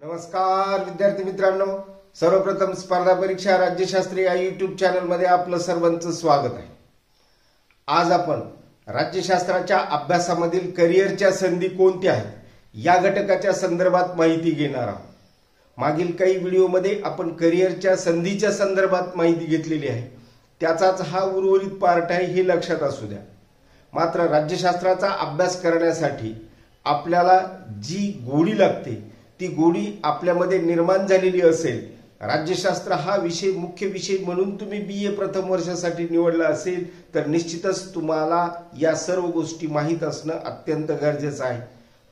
नमस्कार विद्यार्थी मित्रांनो, सर्वप्रथम स्पर्धा परीक्षा राज्यशास्त्र या यूट्यूब चॅनल मध्ये आपलं सर्वांचं स्वागत आहे। आज आपण राज्यशास्त्राच्या अभ्यासामधील करिअरच्या संधी कोणत्या आहेत या घटकाच्या संदर्भात माहिती घेणार आहोत। मागील काही व्हिडिओमध्ये आपण करिअरच्या संधीच्या संदर्भात माहिती घेतलेली आहे, त्याचाच हा उर्वरित पार्ट आहे, हे लक्षात असू द्या। मात्र राज्यशास्त्राचा अभ्यास करण्यासाठी आपल्याला जी गोडी लागते ती गोडी आपल्यामध्ये निर्माण झालेली असेल, राज्यशास्त्र हा विषय मुख्य विषय म्हणून तुम्ही BA प्रथम वर्षासाठी निवडला असेल तर निश्चितच तुम्हाला या सर्व गोष्टी माहीत असणं अत्यंत गरजेचं आहे।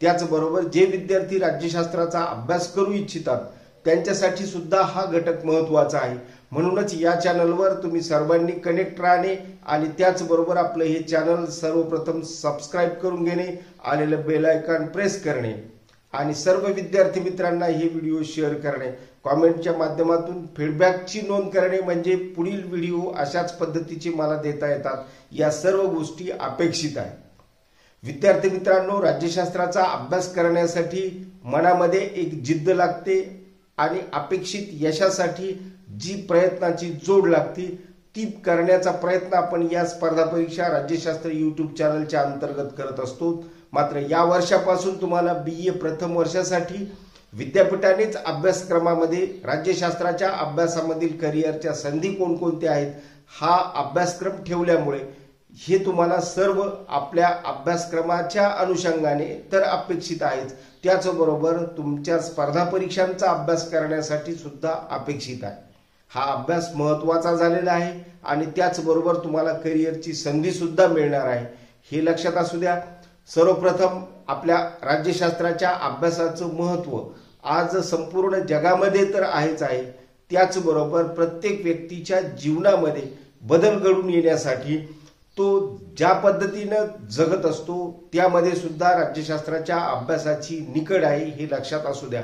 त्याचबरोबर जे विद्यार्थी राज्यशास्त्राचा अभ्यास करू इच्छितात त्यांच्यासाठी सुद्धा हा घटक महत्त्वाचा आहे। म्हणूनच या चॅनलवर तुम्ही सर्वांनी कनेक्ट राहणे आणि त्याचबरोबर आपलं हे चॅनल सर्वप्रथम सबस्क्राइब करून घेणे, आलेलं बेल आयकॉन प्रेस करणे आणि सर्व विद्यार्थी मित्रांना हे व्हिडिओ शेअर करणे, कमेंटच्या माध्यमातून फीडबॅकची नोंद करणे, म्हणजे पुढील व्हिडिओ अशाच पद्धतीचे मला देता येतात, या सर्व गोष्टी अपेक्षित आहे। विद्यार्थी मित्रांनो, राज्यशास्त्राचा अभ्यास करण्यासाठी मनामध्ये एक जिद्द लागते आणि अपेक्षित यशासाठी जी प्रयत्नाची जोड लागते ती करण्याचा प्रयत्न आपण या स्पर्धा परीक्षा राज्यशास्त्र यूट्यूब चॅनलच्या अंतर्गत करत असतो। मात्र या वर्षापासून तुम्हाला BA प्रथम वर्षासाठी विद्यापीठानेच अभ्यासक्रमामध्ये राज्यशास्त्राच्या अभ्यासामधील करिअरच्या संधी कोणकोणत्या आहेत हा अभ्यासक्रम ठेवल्यामुळे हे तुम्हाला सर्व आपल्या अभ्यासक्रमाच्या अनुषंगाने तर अपेक्षित आहेच, त्याचबरोबर तुमच्या स्पर्धा परीक्षांचा अभ्यास करण्यासाठी सुद्धा अपेक्षित आहे। हा अभ्यास महत्त्वाचा झालेला आहे आणि त्याचबरोबर तुम्हाला करिअरची संधी सुद्धा मिळणार आहे, हे लक्षात असू द्या। सर्वप्रथम आपल्या राज्यशास्त्राच्या अभ्यासाचं महत्त्व आज संपूर्ण जगामध्ये तर आहेच आहे, त्याचबरोबर प्रत्येक व्यक्तीच्या जीवनामध्ये बदल घडून येण्यासाठी तो ज्या पद्धतीने जगत असतो त्यामध्ये सुद्धा राज्यशास्त्राच्या अभ्यासाची निकड आहे, हे लक्षात असू द्या।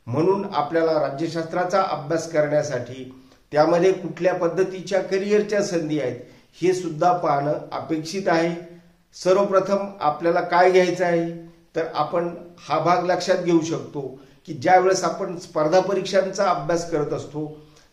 म्हणून आपल्याला राज्यशास्त्राचा अभ्यास करण्यासाठी त्यामध्ये कुठल्या पद्धतीच्या करिअरच्या संधी आहेत हे सुद्धा पाहणं अपेक्षित आहे। सर्वप्रथम आपल्याला काय घ्यायचं आहे तर आपण हा भाग लक्षात घेऊ शकतो की ज्यावेळेस आपण स्पर्धा परीक्षांचा अभ्यास करत असतो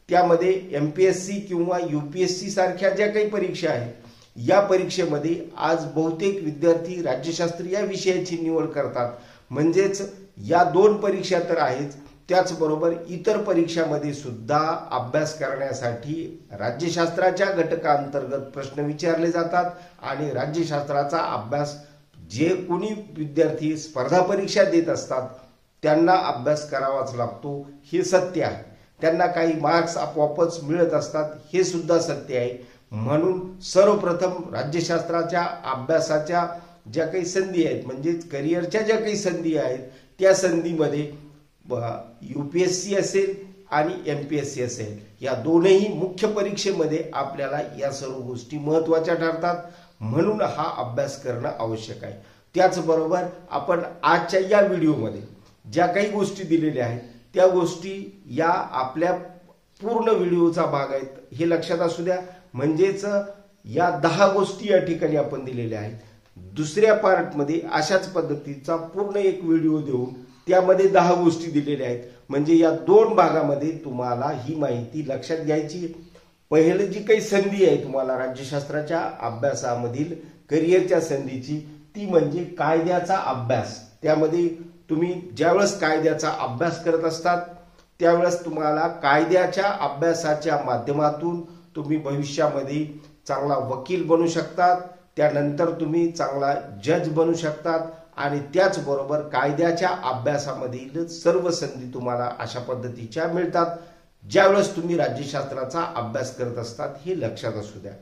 त्यामध्ये MPSC किंवा UPSC सारख्या ज्या काही परीक्षा आहेत या परीक्षेमध्ये आज बहुतेक विद्यार्थी राज्यशास्त्र या विषयाची निवड करतात। म्हणजेच या दोन परीक्षा तर आहेच, त्याचबरोबर इतर परीक्षांमध्ये सुद्धा अभ्यास करण्यासाठी राज्यशास्त्राच्या घटकांतर्गत प्रश्न विचारले जातात आणि राज्यशास्त्राचा अभ्यास जे कोणी विद्यार्थी स्पर्धा परीक्षा देत असतात त्यांना अभ्यास करावाच लागतो, हे सत्य आहे। त्यांना काही मार्क्स आपोआपच मिळत असतात, हे सुद्धा सत्य आहे। म्हणून सर्वप्रथम राज्यशास्त्राच्या अभ्यासाच्या ज्या काही संधी आहेत म्हणजे करिअरच्या ज्या काही संधी आहेत त्या संधीमध्ये UPSC असेल आणि MPSC असेल, या दोनही मुख्य परीक्षेमध्ये आपल्याला या सर्व गोष्टी महत्त्वाच्या ठरतात, म्हणून हा अभ्यास करणं आवश्यक आहे। त्याचबरोबर आपण आजच्या या व्हिडिओमध्ये ज्या काही गोष्टी दिलेल्या आहेत त्या गोष्टी या आपल्या पूर्ण व्हिडिओचा भाग आहेत, हे लक्षात असू द्या। म्हणजेच या 10 गोष्टी या ठिकाणी आपण दिलेल्या आहेत। दुसऱ्या पार्टमध्ये अशाच पद्धतीचा पूर्ण एक व्हिडिओ देऊन त्यामध्ये 10 गोष्टी दिलेल्या आहेत, म्हणजे या 2 भागामध्ये तुम्हाला ही माहिती लक्षात घ्यायची। पहिली जी काही संधी आहे तुम्हाला राज्यशास्त्राच्या अभ्यासामधील करिअरच्या संधीची ती म्हणजे कायद्याचा अभ्यास। त्यामध्ये तुम्ही ज्यावेळेस कायद्याचा अभ्यास करत असतात त्यावेळेस तुम्हाला कायद्याच्या अभ्यासाच्या माध्यमातून तुम्ही भविष्यामध्ये चांगला वकील बनू शकतात, त्यानंतर तुम्ही चांगला जज बनू शकतात आणि त्याचबरोबर कायद्याच्या अभ्यासामधील सर्व संधी तुम्हाला अशा पद्धतीच्या मिळतात ज्यावेळेस तुम्ही राज्यशास्त्राचा अभ्यास करत असतात, हे लक्षात असू द्या।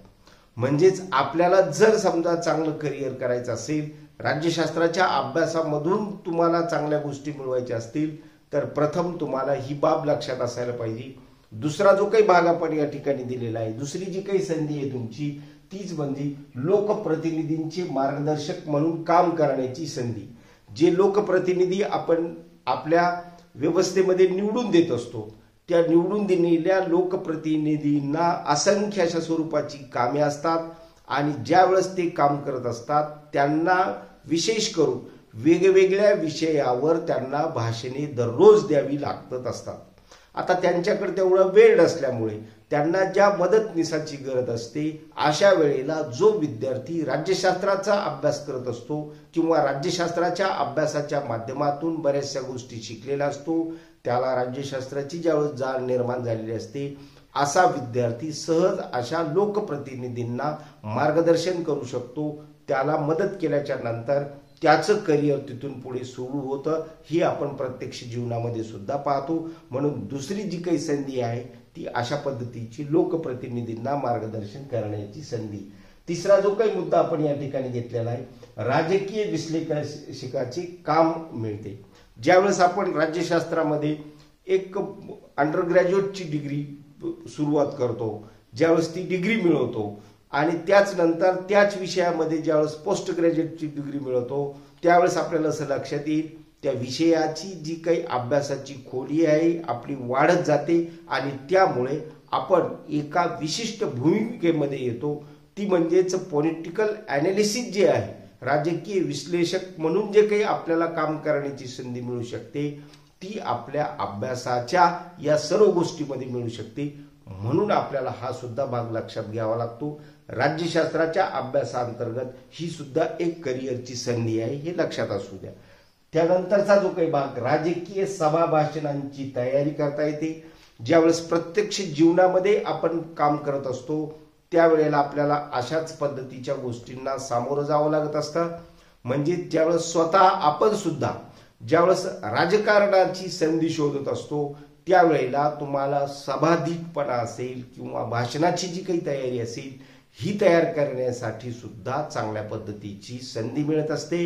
म्हणजेच आपल्याला जर समजा चांगलं करिअर करायचं असेल, राज्यशास्त्राच्या अभ्यासामधून तुम्हाला चांगल्या गोष्टी मिळवायच्या असतील तर प्रथम तुम्हाला ही बाब लक्षात असायला पाहिजे। दुसरा जो काही भाग आपण या ठिकाणी दिलेला आहे, दुसरी जी काही संधी आहे तुमची तीच म्हणजे लोकप्रतिनिधींचे मार्गदर्शक म्हणून काम करण्याची संधी। जे लोकप्रतिनिधी आपण आपल्या व्यवस्थेमध्ये निवडून देत असतो त्या निवडून दिलेल्या लोकप्रतिनिधींना असंख्य अशा स्वरूपाची कामे असतात आणि ज्यावेळेस ते काम करत असतात त्यांना विशेष करून वेगवेगळ्या विषयावर त्यांना भाषणे दररोज द्यावी लागत असतात. आता त्यांच्याकडे तेवढा वेळ नसल्यामुळे त्यांना ज्या मदतनीसाची गरज असते अशा वेळेला जो विद्यार्थी राज्यशास्त्राचा अभ्यास करत असतो किंवा राज्यशास्त्राच्या अभ्यासाच्या माध्यमातून बऱ्याचशा गोष्टी शिकलेला असतो, त्याला राज्यशास्त्राची ज्यावेळेस जाण निर्माण झालेली असते, असा विद्यार्थी सहज अशा लोकप्रतिनिधींना मार्गदर्शन करू शकतो. त्याला मदत केल्याच्या नंतर त्याचं करिअर तिथून पुढे सुरू होतं. ही आपण प्रत्यक्ष जीवनामध्ये सुद्धा पाहतो. म्हणून दुसरी जी काही संधी आहे ती अशा पद्धतीची लोकप्रतिनिधींना मार्गदर्शन करण्याची संधी. तिसरा जो काही मुद्दा आपण या ठिकाणी घेतलेला आहे, राजकीय विश्लेषकाचे काम मिळते. ज्यावेळेस आपण राज्यशास्त्रामध्ये एक अंडर ग्रॅज्युएटची डिग्री सुरुवात करतो, ज्यावेळेस ती डिग्री मिळवतो आणि त्याच नंतर त्याच विषयामध्ये ज्यावेळेस पोस्ट ग्रॅज्युएटची डिग्री मिळवतो, त्यावेळेस आपल्याला असं लक्षात येईल त्या विषयाची जी काही अभ्यासाची खोली आहे आपली वाढत जाते आणि त्यामुळे आपण एका विशिष्ट भूमिकेमध्ये येतो. ती म्हणजेच पॉलिटिकल ॲनालिसिस जे आहे, राजकीय विश्लेषक म्हणून जे काही आपल्याला काम करण्याची संधी मिळू शकते ती आपल्या अभ्यासाच्या या सर्व गोष्टीमध्ये मिळू शकते. म्हणून आपल्याला हा सुद्धा भाग लक्षात घ्यावा लागतो. राज्यशास्त्राच्या अभ्यासाअंतर्गत ही सुद्धा एक करिअरची संधी आहे, हे लक्षात असू द्या. त्यानंतरचा जो काही भाग, राजकीय सभा भाषणांची तयारी करता येते. ज्यावेळेस प्रत्यक्ष जीवनामध्ये आपण काम करत असतो त्यावेळेला आपल्याला अशाच पद्धतीच्या गोष्टींना सामोरं जावं लागत असतं. म्हणजे ज्यावेळेस स्वतः आपण सुद्धा ज्यावेळेस राजकारणाची संधी शोधत असतो त्यावेळेला तुम्हाला सभाधिकपणा असेल किंवा भाषणाची जी काही तयारी असेल ही तयार करण्यासाठी सुद्धा चांगल्या पद्धतीची संधी मिळत असते.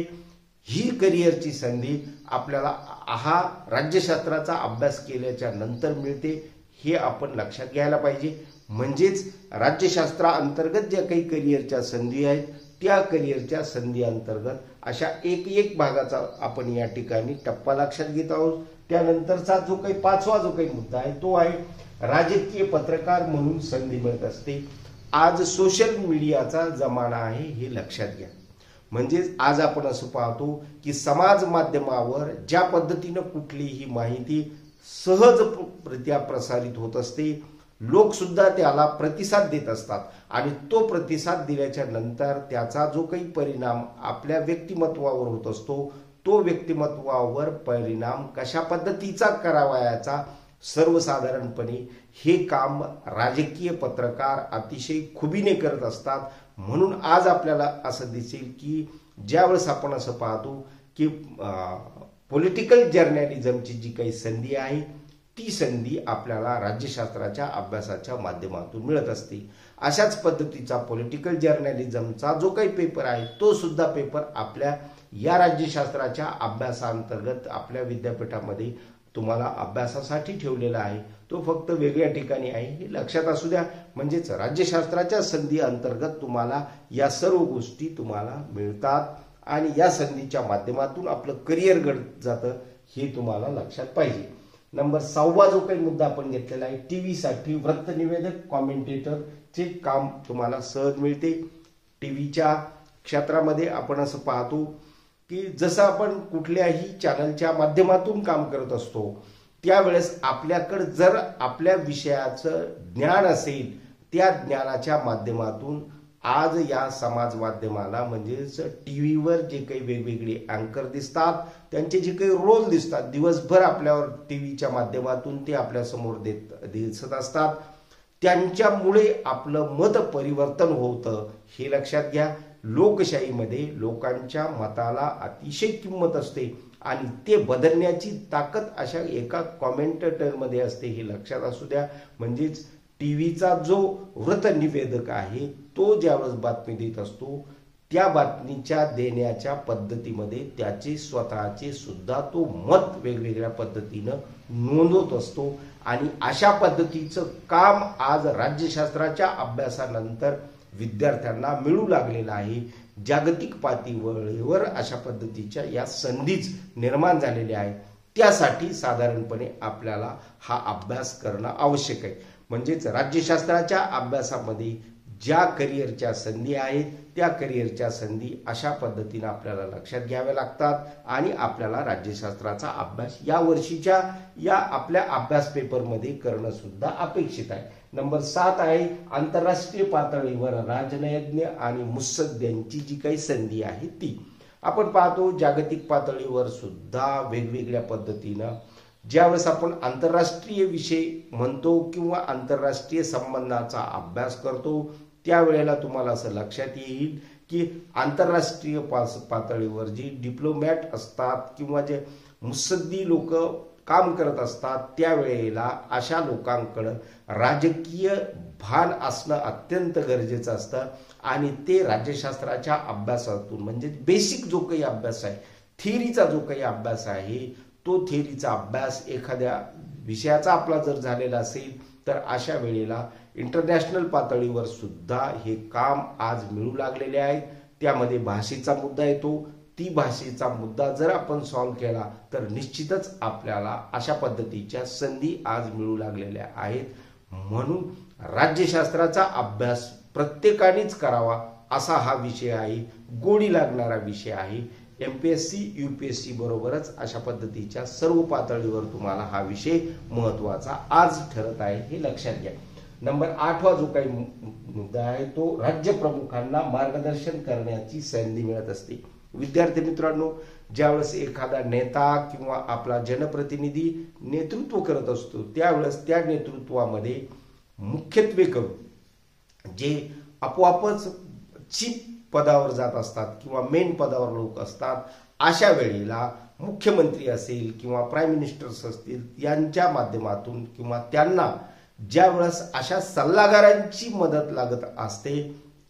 ही करिअरची संधी आपल्याला हा राज्यशास्त्राचा अभ्यास केल्याच्या नंतर मिळते, हे आपण लक्षात घ्यायला पाहिजे. म्हणजेच राज्यशास्त्राअंतर्गत ज्या काही करिअरच्या संधी आहेत त्या करिअरच्या संधी अंतर्गत अशा एक भागाचा आपण या ठिकाणी टप्पा लक्षात घेत आहोत. त्यानंतरचा जो काही पाचवा जो काही मुद्दा आहे तो आहे राजकीय पत्रकार म्हणून संधी मिळत असते. आज सोशल मीडियाचा जमाना आहे हे लक्षात घ्या. म्हणजेच आज आपण असं पाहतो की समाज माध्यमावर ज्या पद्धतीनं कुठलीही माहिती सहजरित्या प्रसारित होत असते, लोक सुद्धा त्याला प्रतिसाद देत असतात आणि तो प्रतिसाद दिल्याच्या नंतर त्याचा जो काही परिणाम आपल्या व्यक्तिमत्वावर होत असतो तो व्यक्तिमत्वावर परिणाम कशा पद्धतीचा करावा याचा सर्वसाधारणपणे हे काम राजकीय पत्रकार अतिशय खुबीने करत असतात. म्हणून आज आपल्याला असं दिसेल की ज्यावेळेस आपण असं पाहतो की पॉलिटिकल जर्नलिझमची जी काही संधी आहे ती संधी आपल्याला राज्यशास्त्राच्या अभ्यासाच्या माध्यमातून मिळत असते. अशाच पद्धतीचा पॉलिटिकल जर्नलिझमचा जो काही पेपर आहे तो सुद्धा पेपर आपल्या या राज्यशास्त्राच्या अभ्यासाअंतर्गत आपल्या विद्यापीठामध्ये तुम्हाला अभ्यासासाठी ठेवलेला आहे. तो फक्त वेगळ्या ठिकाणी आहे हे लक्षात असू द्या. म्हणजेच राज्यशास्त्राच्या संधी अंतर्गत तुम्हाला या सर्व गोष्टी तुम्हाला मिळतात आणि या संधीच्या माध्यमातून आपलं करिअर घडत जातं हे तुम्हाला लक्षात पाहिजे. नंबर 6 जो काही मुद्दा आपण घेतलेला आहे, टीव्ही साठी वृत्तनिवेदक कॉमेंटेटरचे काम तुम्हाला सहज मिळते. टीव्हीच्या क्षेत्रामध्ये आपण असं पाहतो की जसं आपण कुठल्याही चॅनलच्या माध्यमातून काम करत असतो त्यावेळेस आपल्याकडे जर आपल्या विषयाचं ज्ञान असेल त्या ज्ञानाच्या माध्यमातून आज या समाज माध्यमाला म्हणजेच टीव्हीवर जे काही वेगवेगळे अँकर दिसतात त्यांचे जे काही रोल दिसतात दिवसभर आपल्यावर टीव्हीच्या माध्यमातून ते आपल्या समोर दिसत असतात, त्यांच्यामुळे आपलं मत परिवर्तन होतं हे लक्षात घ्या. लोकशाहीमध्ये लोकांच्या मताला अतिशय किंमत असते आणि ते बदलण्याची ताकद अशा एका कॉमेंटेटरमध्ये असते हे लक्षात असू द्या. म्हणजेच टीव्हीचा जो वृत्तनिवेदक आहे तो ज्यावेळेस बातमी देत असतो त्या बातमीच्या देण्याच्या पद्धतीमध्ये त्याचे स्वतःचे सुद्धा तो मत वेगवेगळ्या पद्धतीनं नोंदवत असतो आणि अशा पद्धतीचं काम आज राज्यशास्त्राच्या अभ्यासानंतर विद्यार्थ्यांना मिळू लागलेलं आहे. जागतिक पातळीवर अशा पद्धतीच्या या संधीच निर्माण झालेल्या आहेत. त्यासाठी साधारणपणे आपल्याला हा अभ्यास करणं आवश्यक आहे. म्हणजेच राज्यशास्त्राच्या अभ्यासामध्ये ज्या करिअरच्या संधी आहेत त्या करिअरच्या संधी अशा पद्धतीने आपल्याला लक्षात घ्याव्या लागतात आणि आपल्याला राज्यशास्त्राचा अभ्यास या वर्षीच्या या आपल्या अभ्यास पेपरमध्ये करणं सुद्धा अपेक्षित आहे. नंबर 7 आहे आंतरराष्ट्रीय पातळीवर राजनयज्ञ आणि मुत्सद्द्यांची जी काही संधी आहे ती. आपण पाहतो जागतिक पातळीवर सुद्धा वेगवेगळ्या पद्धतीनं ज्यावेळेस आपण आंतरराष्ट्रीय विषय म्हणतो किंवा आंतरराष्ट्रीय संबंधाचा अभ्यास करतो त्यावेळेला तुम्हाला असं लक्षात येईल की आंतरराष्ट्रीय पातळीवर जी डिप्लोमॅट असतात किंवा जे मुत्सद्दी लोक काम करत असतात त्यावेळेला अशा लोकांकडं राजकीय भान असणं अत्यंत गरजेचं असतं आणि ते राज्यशास्त्राच्या अभ्यासातून म्हणजे बेसिक जो काही अभ्यास आहे थिअरीचा जो काही अभ्यास आहे तो थिअरीचा अभ्यास एखाद्या विषयाचा आपला जर झालेला असेल तर अशा वेळेला इंटरनॅशनल पातळीवर सुद्धा हे काम आज मिळू लागलेले आहेत. त्यामध्ये भाषेचा मुद्दा येतो. ती भाषेचा मुद्दा जर आपण सॉल्व्ह केला तर निश्चितच आपल्याला अशा पद्धतीच्या संधी आज मिळू लागलेल्या आहेत. म्हणून राज्यशास्त्राचा अभ्यास प्रत्येकानेच करावा असा हा विषय आहे. गोडी लागणारा विषय आहे. MPSC UPSC बरोबरच अशा पद्धतीच्या सर्व पातळीवर तुम्हाला हा विषय महत्वाचा आज ठरत आहे हे लक्षात घ्या. नंबर 8वा जो काही मुद्दा आहे तो राज्य प्रमुखांना मार्गदर्शन करण्याची संधी मिळत असते. विद्यार्थी मित्रांनो, ज्यावेळेस एखादा नेता किंवा आपला जनप्रतिनिधी नेतृत्व करत असतो त्यावेळेस त्या नेतृत्वामध्ये मुख्यत्वे करून जे आपोआपच चीफ पदावर जात असतात किंवा मेन पदावर लोक असतात अशा वेळेला मुख्यमंत्री असेल किंवा प्राईम मिनिस्टर्स असतील यांच्या माध्यमातून किंवा त्यांना ज्या वेळेस अशा सल्लागारांची मदत लागत असते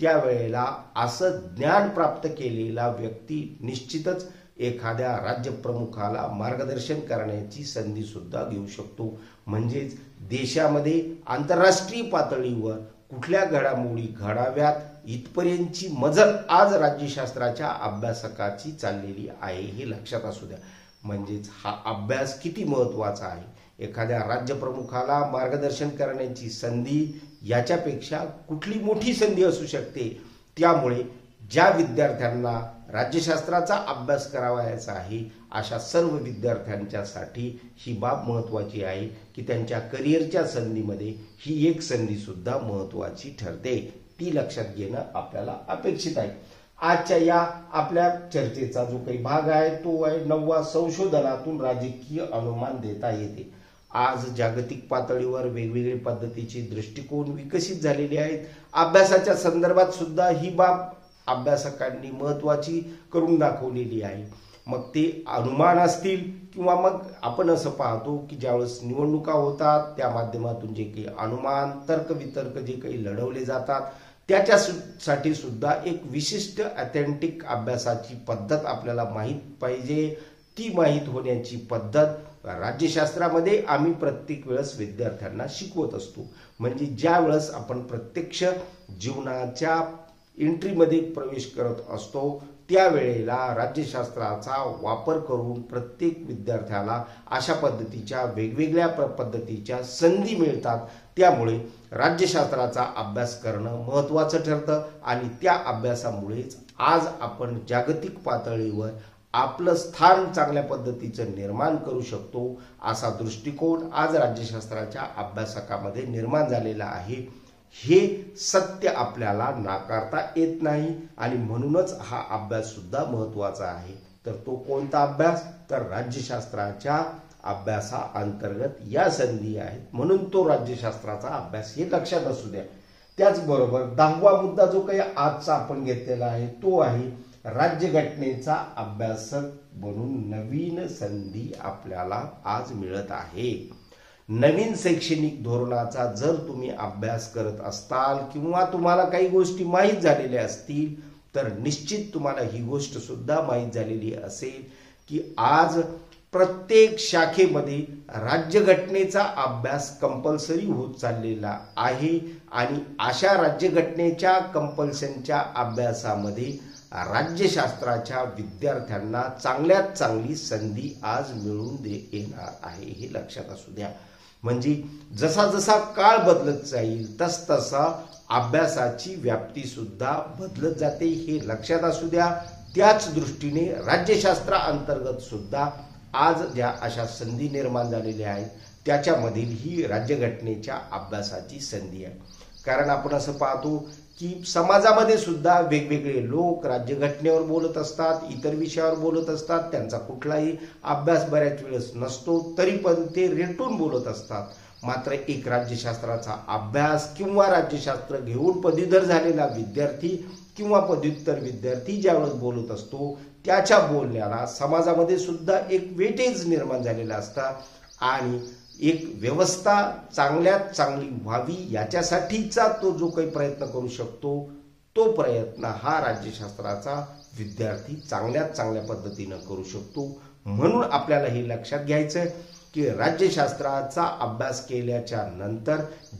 त्यावेळेला असं ज्ञान प्राप्त केलेला व्यक्ती निश्चितच एखाद्या राज्यप्रमुखाला मार्गदर्शन करण्याची संधी सुद्धा घेऊ शकतो. म्हणजेच देशामध्ये आंतरराष्ट्रीय पातळीवर कुठल्या घडामोडी घडाव्यात इथपर्यंतची मजल आज राज्यशास्त्राच्या अभ्यासकाची चाललेली आहे हे लक्षात असू द्या. म्हणजेच हा अभ्यास किती महत्वाचा आहे. एखाद्या राज्यप्रमुखाला मार्गदर्शन करण्याची संधी याच्यापेक्षा कुठली मोठी संधी असू शकते. त्यामुळे ज्या विद्यार्थ्यांना राज्यशास्त्राचा अभ्यास करावायचा आहे अशा सर्व विद्यार्थ्यांच्यासाठी ही बाब महत्वाची आहे की त्यांच्या करिअरच्या संधीमध्ये ही एक संधी सुद्धा महत्वाची ठरते. ती लक्षात घेणं आपल्याला अपेक्षित आहे. आजच्या या आपल्या चर्चेचा जो काही भाग आहे तो आहे 9वा संशोधनातून राजकीय अनुमान देता येते. आज जागतिक पातळीवर वेगवेगळ्या पद्धतीचे दृष्टिकोन विकसित झालेले आहेत. अभ्यासाच्या संदर्भात सुद्धा ही बाब अभ्यासकांनी महत्वाची करून दाखवलेली आहे. मग ते अनुमान असतील किंवा मग आपण असं पाहतो की ज्यावेळेस निवडणुका होतात त्या माध्यमातून जे काही अनुमान तर्कवितर्क जे काही लढवले जातात त्याच्यासाठी सुद्धा एक विशिष्ट ऑथेंटिक अभ्यासाची पद्धत आपल्याला माहीत पाहिजे. ती माहीत होण्याची पद्धत राज्यशास्त्रामध्ये आम्ही प्रत्येक वेळेस विद्यार्थ्यांना शिकवत असतो. म्हणजे ज्या वेळेस आपण प्रत्यक्ष जीवनाच्या एंट्रीमध्ये प्रवेश करत असतो त्यावेळेला राज्यशास्त्राचा वापर करून प्रत्येक विद्यार्थ्याला अशा पद्धतीच्या वेगवेगळ्या पद्धतीच्या संधी मिळतात. त्यामुळे राज्यशास्त्राचा अभ्यास करणं महत्त्वाचं ठरतं आणि त्या अभ्यासामुळेच आज आपण जागतिक पातळीवर आपलं स्थान चांगल्या पद्धतीचं निर्माण करू शकतो. असा दृष्टिकोन आज राज्यशास्त्राच्या अभ्यासकामध्ये निर्माण झालेला आहे. हे सत्य आपल्याला नाकारता येत नाही आणि म्हणूनच हा अभ्यास सुद्धा महत्त्वाचा आहे. तर तो कोणता अभ्यास? तर राज्यशास्त्राच्या अभ्यासाअंतर्गत या संधी आहेत म्हणून तो राज्यशास्त्राचा अभ्यास हे लक्षात असू द्या. त्याचबरोबर 10वा मुद्दा जो काही आजचा आपण घेतलेला आहे तो आहे राज्यघटनेचा अभ्यासक बनून नवीन संधी आपल्याला आज मिळत आहे. नवीन शैक्षणिक धोरणाचा जर तुम्ही अभ्यास करत असताल किंवा तुम्हाला काही गोष्टी माहीत झालेल्या असतील तर निश्चित तुम्हाला ही गोष्ट सुद्धा माहीत झालेली असेल की आज प्रत्येक शाखेमध्ये राज्यघटनेचा अभ्यास कंपल्सरी होत चाललेला आहे आणि अशा राज्यघटनेच्या कंपल्शनच्या अभ्यासामध्ये राज्यशास्त्राच्या विद्यार्थ्यांना चांगल्यात चांगली संधी आज मिळून येणार आहे हे लक्षात असू द्या. म्हणजे जसा जसा काळ बदलत जाईल तसतसा अभ्यासाची व्याप्ती सुद्धा बदलत जाते, हे लक्षात असू द्या. त्याच दृष्टीने राज्यशास्त्रा अंतर्गत सुद्धा आज ज्या अशा संधी निर्माण झालेल्या आहेत त्याच्यामधील ही राज्यघटनेच्या अभ्यासाची संधी आहे. कारण आपण असं पाहतो की समाजामध्ये सुद्धा वेगवेगळे लोक राज्यघटनेवर बोलत असतात, इतर विषयावर बोलत असतात, त्यांचा कुठलाही अभ्यास बऱ्याच वेळेस नसतो, तरी पण ते रेटून बोलत असतात. मात्र एक राज्यशास्त्राचा अभ्यास किंवा राज्यशास्त्र घेऊन पदवीधर झालेला विद्यार्थी किंवा पदव्युत्तर विद्यार्थी ज्यावेळेस बोलत असतो त्याच्या बोलण्याला समाजामध्ये सुद्धा एक वेटेज निर्माण झालेलं असतं आणि एक व्यवस्था चांगल्यात चांगली व्हावी याच्यासाठीचा तो जो काही प्रयत्न करू शकतो तो प्रयत्न हा राज्यशास्त्राचा विद्यार्थी चांगल्यात चांगल्या पद्धतीनं करू शकतो. म्हणून आपल्याला हे लक्षात घ्यायचं की राज्यशास्त्राचा अभ्यास केल्याच्या नंतर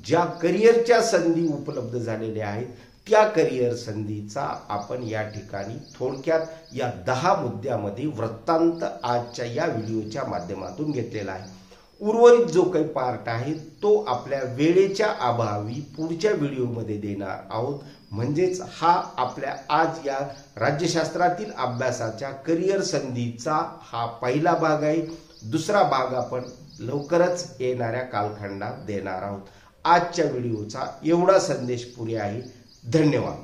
ज्या करिअरच्या संधी उपलब्ध झालेल्या आहेत त्या करिअर संधीचा आपण या ठिकाणी थोडक्यात या 10 मुद्द्यामध्ये वृत्तांत आजच्या या व्हिडिओच्या माध्यमातून घेतलेला आहे. उर्वरित जो काही पार्ट आहे तो आपल्या वेळेच्या अभावी पुढच्या व्हिडिओमध्ये देणार आहोत. म्हणजेच हा आपल्या आज या राज्यशास्त्रातील अभ्यासाच्या करिअर संधीचा हा पहिला भाग आहे. दुसरा भाग आपण लवकरच येणाऱ्या कालखंडात देणार आहोत. आजच्या व्हिडिओचा एवढा संदेश पुरे आहे. धन्यवाद.